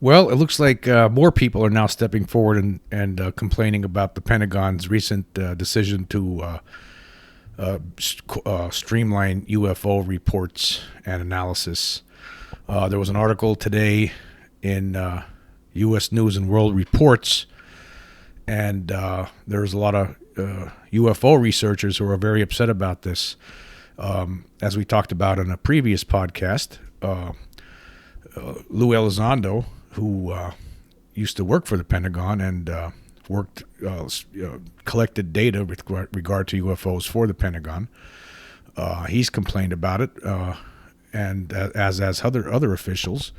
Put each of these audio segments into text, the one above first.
Well, it looks like more people are now stepping forward and complaining about the Pentagon's recent decision to streamline UFO reports and analysis. There was an article today in U.S. News and World Reports, and there's a lot of UFO researchers who are very upset about this. As we talked about in a previous podcast, Lou Elizondo, who used to work for the Pentagon and collected data with regard to UFOs for the Pentagon. He's complained about it, and as other officials,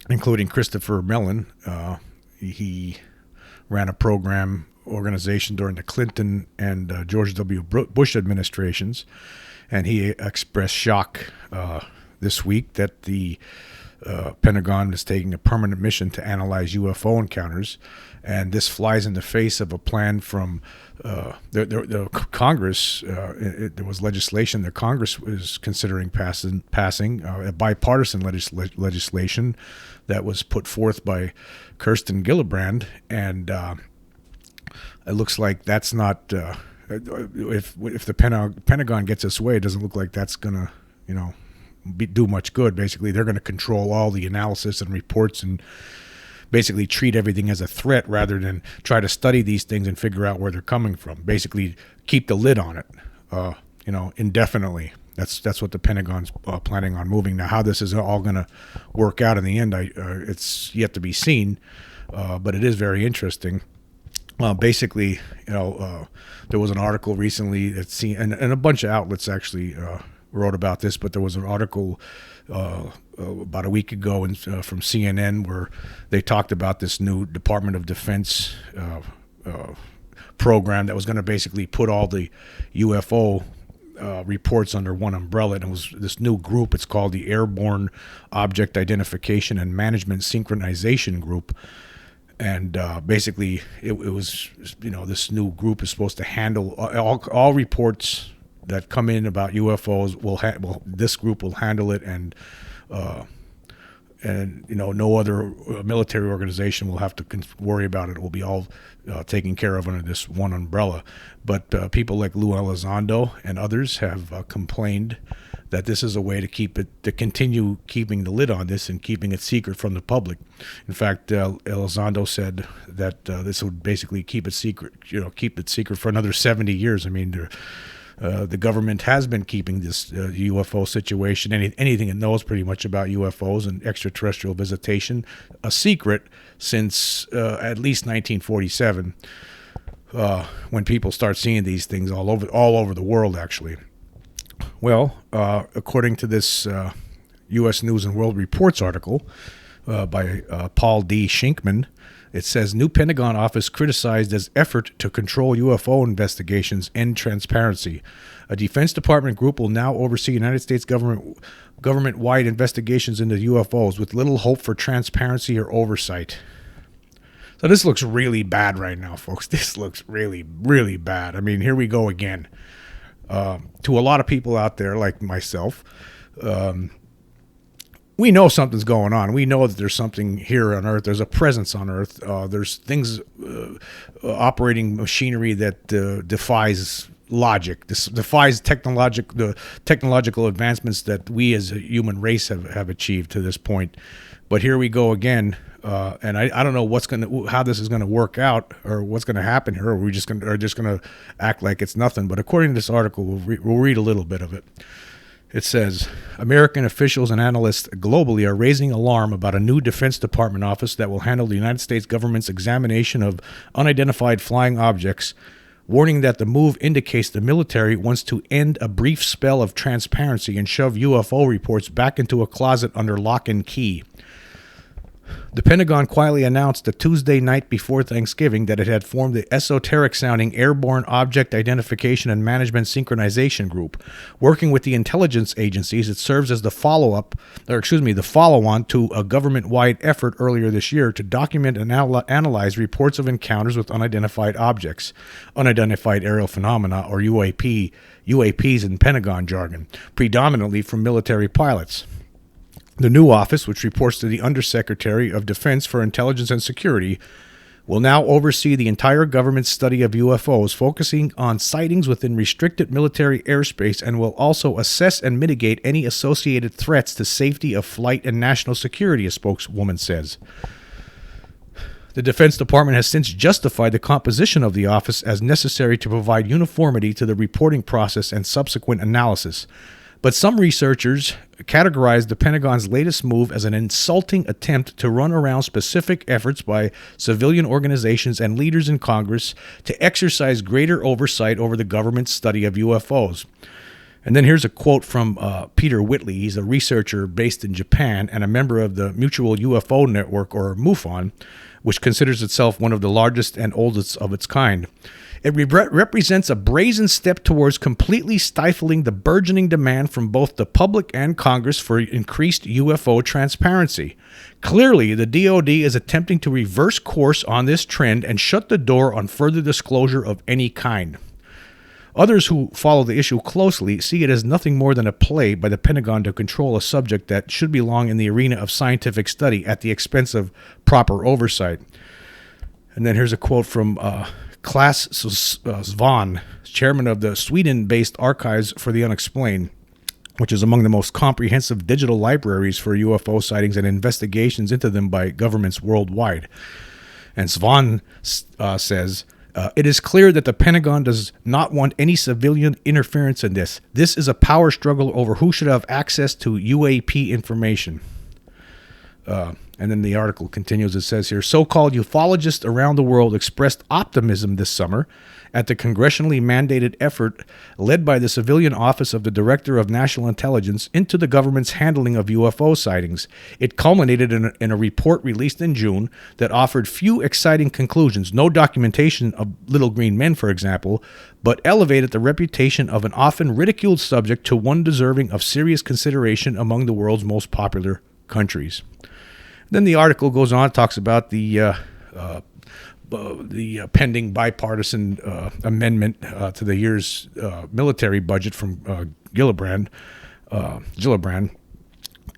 including Christopher Mellon. He ran a organization during the Clinton and George W. Bush administrations, and he expressed shock this week that the Pentagon is taking a permanent mission to analyze UFO encounters, and this flies in the face of a plan from the Congress. There was legislation that Congress was considering passing a bipartisan legislation that was put forth by Kirsten Gillibrand, and it looks like that's not. If the Pentagon gets its way, it doesn't look like that's gonna, do much good. Basically, they're going to control all the analysis and reports and basically treat everything as a threat rather than try to study these things and figure out where they're coming from. Basically, keep the lid on it, indefinitely. That's what the Pentagon's planning on moving. Now, how this is all going to work out in the end, it's yet to be seen, but it is very interesting. Basically, there was an article recently and a bunch of outlets actually wrote about this, but there was an article about a week ago from CNN where they talked about this new Department of Defense program that was going to basically put all the UFO reports under one umbrella. And it was this new group. It's called the Airborne Object Identification and Management Synchronization Group. And basically, it was, this new group is supposed to handle all reports that come in about UFOs. This group will handle it, and no other military organization will have to worry about it. It will be all taken care of under this one umbrella. But people like Lou Elizondo and others have complained that this is a way to continue keeping the lid on this and keeping it secret from the public. In fact, Elizondo said that this would basically keep it secret for another 70 years. I mean, the government has been keeping this UFO situation, anything it knows pretty much about UFOs and extraterrestrial visitation, a secret since at least 1947, when people start seeing these things all over the world, actually. Well, according to this U.S. News and World Reports article by Paul D. Shinkman, it says, new Pentagon office criticized as effort to control UFO investigations and transparency. A Defense Department group will now oversee United States government-wide investigations into UFOs with little hope for transparency or oversight. So this looks really bad right now, folks. This looks really, really bad. I mean, here we go again. To a lot of people out there like myself, we know something's going on. We know that there's something here on Earth. There's a presence on Earth. There's things operating machinery that defies logic. This defies the technological advancements that we as a human race have achieved to this point. But here we go again. And I don't know how this is going to work out or what's going to happen here. Or we're just going to act like it's nothing. But according to this article, we'll read a little bit of it. It says, American officials and analysts globally are raising alarm about a new Defense Department office that will handle the United States government's examination of unidentified flying objects, warning that the move indicates the military wants to end a brief spell of transparency and shove UFO reports back into a closet under lock and key. The Pentagon quietly announced the Tuesday night before Thanksgiving that it had formed the esoteric-sounding Airborne Object Identification and Management Synchronization Group. Working with the intelligence agencies, it serves as the follow-on to a government-wide effort earlier this year to document and analyze reports of encounters with unidentified objects, unidentified aerial phenomena, or UAPs in Pentagon jargon, predominantly from military pilots. The new office, which reports to the Undersecretary of Defense for Intelligence and Security, will now oversee the entire government study of UFOs, focusing on sightings within restricted military airspace, and will also assess and mitigate any associated threats to safety of flight and national security, a spokeswoman says. The Defense Department has since justified the composition of the office as necessary to provide uniformity to the reporting process and subsequent analysis. But some researchers categorized the Pentagon's latest move as an insulting attempt to run around specific efforts by civilian organizations and leaders in Congress to exercise greater oversight over the government's study of UFOs. And then here's a quote from Peter Whitley. He's a researcher based in Japan and a member of the Mutual UFO Network, or MUFON, which considers itself one of the largest and oldest of its kind. It represents a brazen step towards completely stifling the burgeoning demand from both the public and Congress for increased UFO transparency. Clearly, the DoD is attempting to reverse course on this trend and shut the door on further disclosure of any kind. Others who follow the issue closely see it as nothing more than a play by the Pentagon to control a subject that should belong in the arena of scientific study at the expense of proper oversight. And then here's a quote from Claes Svahn, chairman of the Sweden-based Archives for the Unexplained, which is among the most comprehensive digital libraries for UFO sightings and investigations into them by governments worldwide. And Svahn says, it is clear that the Pentagon does not want any civilian interference in this. This is a power struggle over who should have access to UAP information. And then the article continues. It says here, so-called ufologists around the world expressed optimism this summer at the congressionally mandated effort led by the Civilian Office of the Director of National Intelligence into the government's handling of UFO sightings. It culminated in a report released in June that offered few exciting conclusions, no documentation of little green men, for example, but elevated the reputation of an often ridiculed subject to one deserving of serious consideration among the world's most popular countries. Then the article goes on, talks about the pending bipartisan amendment to the year's military budget from Gillibrand,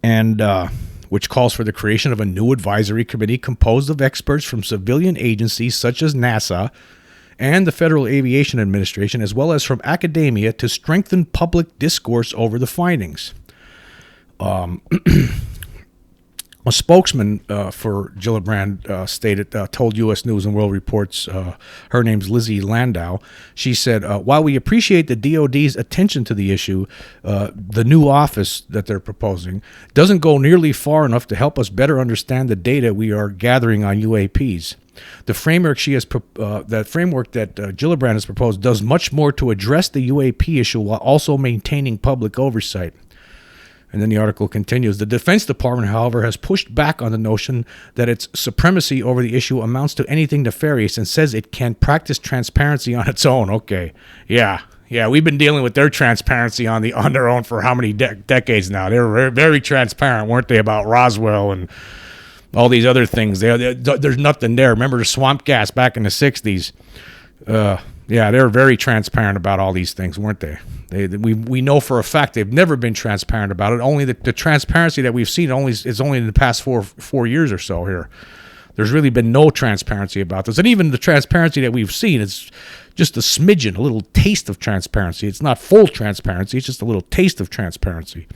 and which calls for the creation of a new advisory committee composed of experts from civilian agencies such as NASA and the Federal Aviation Administration, as well as from academia, to strengthen public discourse over the findings. A spokesman for Gillibrand told U.S. News and World Report's, her name's Lizzie Landau. She said, while we appreciate the DOD's attention to the issue, the new office that they're proposing doesn't go nearly far enough to help us better understand the data we are gathering on UAPs. The framework that Gillibrand has proposed does much more to address the UAP issue while also maintaining public oversight. And then the article continues. The Defense Department, however, has pushed back on the notion that its supremacy over the issue amounts to anything nefarious and says it can practice transparency on its own. Okay, yeah, we've been dealing with their transparency on their own for how many decades now? They were very, very transparent, weren't they, about Roswell and all these other things? There's nothing there. Remember the swamp gas back in the 60s? Yeah, they were very transparent about all these things, weren't they? We know for a fact they've never been transparent about it. Only the transparency that we've seen is only in the past four years or so here. There's really been no transparency about this. And even the transparency that we've seen is just a smidgen, a little taste of transparency. It's not full transparency. It's just a little taste of transparency.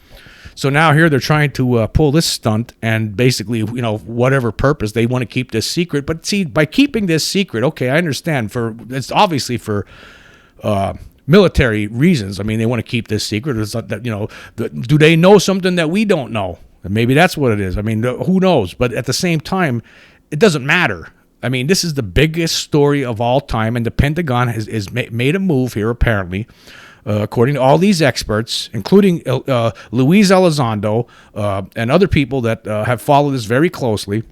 So now here they're trying to pull this stunt, and basically, whatever purpose, they want to keep this secret. But see, by keeping this secret, okay, I understand. It's obviously for military reasons. I mean, they want to keep this secret. It's not that, do they know something that we don't know? And maybe that's what it is. I mean, who knows? But at the same time, it doesn't matter. I mean, this is the biggest story of all time, and the Pentagon has made a move here, apparently. According to all these experts, including Luis Elizondo and other people that have followed this very closely,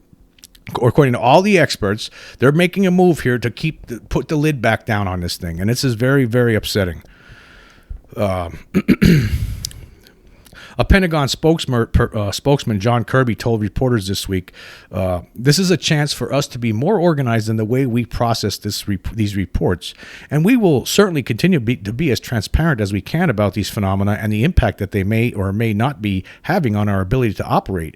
according to all the experts, they're making a move here to put the lid back down on this thing, and this is very, very upsetting. A Pentagon spokesman, John Kirby, told reporters this week, this is a chance for us to be more organized in the way we process these reports, and we will certainly continue to be as transparent as we can about these phenomena and the impact that they may or may not be having on our ability to operate.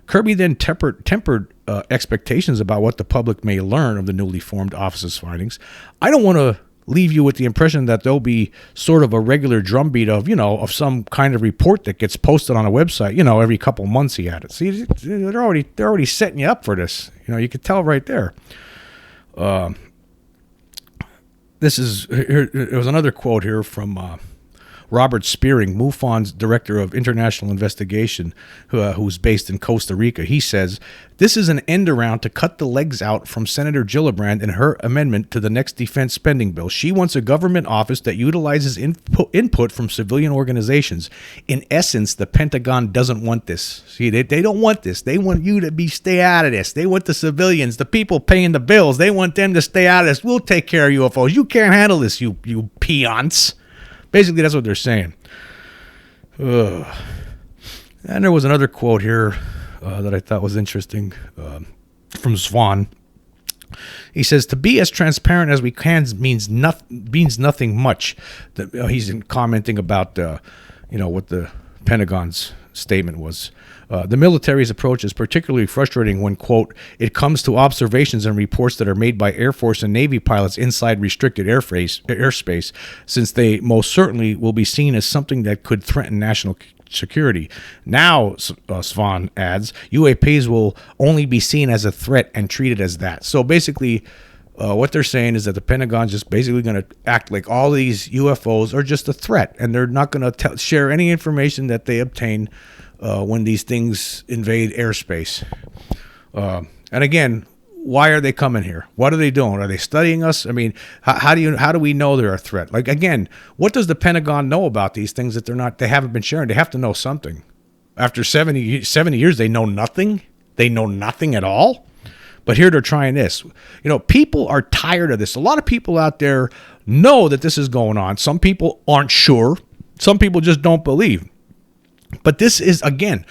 Kirby then tempered expectations about what the public may learn of the newly formed office's findings. I don't want to leave you with the impression that there'll be sort of a regular drumbeat of, of some kind of report that gets posted on a website, every couple months. He added. See, they're already setting you up for this. You could tell right there. There was another quote here from Robert Spearing, MUFON's director of international investigation, who's based in Costa Rica. He says, this is an end around to cut the legs out from Senator Gillibrand and her amendment to the next defense spending bill. She wants a government office that utilizes input from civilian organizations. In essence, the Pentagon doesn't want this. See, they don't want this. They want you to stay out of this. They want the civilians, the people paying the bills. They want them to stay out of this. We'll take care of UFOs. You can't handle this, you peons. Basically, that's what they're saying. And there was another quote here that I thought was interesting from Swan. He says, to be as transparent as we can means nothing much. He's commenting about, what the Pentagon's statement was. The military's approach is particularly frustrating when, quote, it comes to observations and reports that are made by Air Force and Navy pilots inside restricted airspace, since they most certainly will be seen as something that could threaten national security. Now, Svan adds, UAPs will only be seen as a threat and treated as that. So basically, what they're saying is that the Pentagon's just basically going to act like all these UFOs are just a threat, and they're not going to share any information that they obtain when these things invade airspace. And again, why are they coming here? What are they doing? Are they studying us? I mean, how do we know they're a threat? Like, again, what does the Pentagon know about these things that they haven't been sharing? They have to know something. After 70 years, they know nothing. They know nothing at all. But here they're trying this. People are tired of this. A lot of people out there know that this is going on. Some people aren't sure. Some people just don't believe. But this is, again,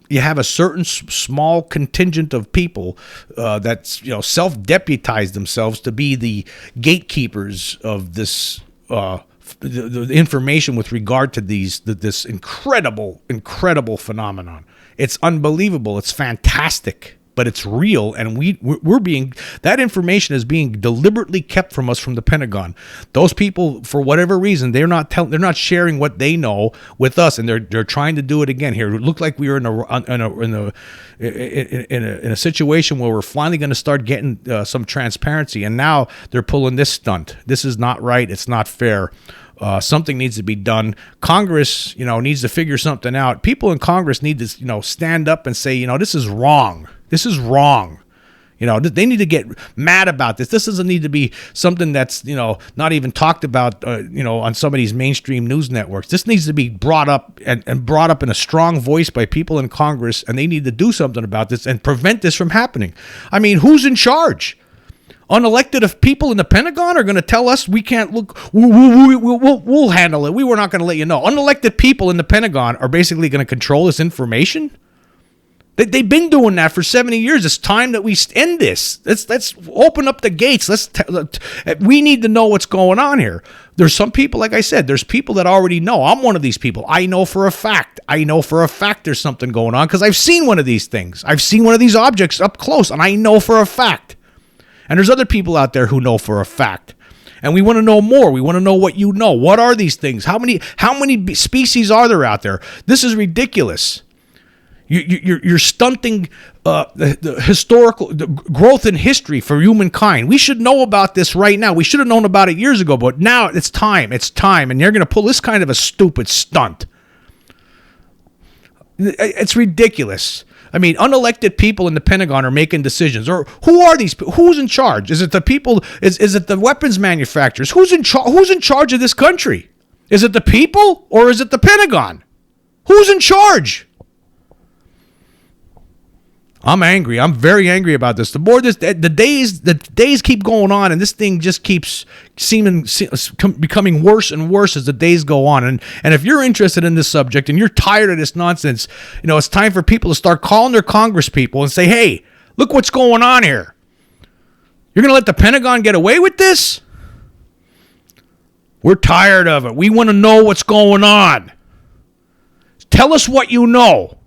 you have a certain small contingent of people that self-deputize themselves to be the gatekeepers of this the information with regard to this incredible phenomenon. It's unbelievable. It's fantastic. But it's real, and that information is being deliberately kept from us from the Pentagon. Those people, for whatever reason, they're not sharing what they know with us, and they're trying to do it again here. It looked like we were in a situation where we're finally going to start getting some transparency, and now they're pulling this stunt. This is not right. It's not fair. Something needs to be done. Congress, needs to figure something out. People in Congress need to, stand up and say, this is wrong. This is wrong. They need to get mad about this. This doesn't need to be something that's, not even talked about, on some of these mainstream news networks. This needs to be brought up and brought up in a strong voice by people in Congress, and they need to do something about this and prevent this from happening. I mean, who's in charge? Unelected people in the Pentagon are going to tell us we can't look. We'll handle it. We were not going to let you know. Unelected people in the Pentagon are basically going to control this information. They've been doing that for 70 years. It's time that we end this. Let's open up the gates. We need to know what's going on here. There's some people, like I said, there's people that already know. I'm one of these people. I know for a fact there's something going on because I've seen one of these things. I've seen one of these objects up close, and I know for a fact. And there's other people out there who know for a fact. And we want to know more. We want to know what you know. What are these things? How many species are there out there? This is ridiculous. You're stunting the historical growth in history for humankind. We should know about this right now. We should have known about it years ago, but now it's time. It's time. And you're going to pull this kind of a stupid stunt. It's ridiculous. I mean, unelected people in the Pentagon are making decisions. Or who are these? Who's in charge? Is it the people? Is it the weapons manufacturers? Who's in charge of this country? Is it the people or is it the Pentagon? Who's in charge? I'm angry. I'm very angry about this. The more the days keep going on, and this thing just keeps becoming worse and worse as the days go on. And if you're interested in this subject and you're tired of this nonsense, it's time for people to start calling their Congress people and say, hey, look what's going on here. You're going to let the Pentagon get away with this? We're tired of it. We want to know what's going on. Tell us what you know.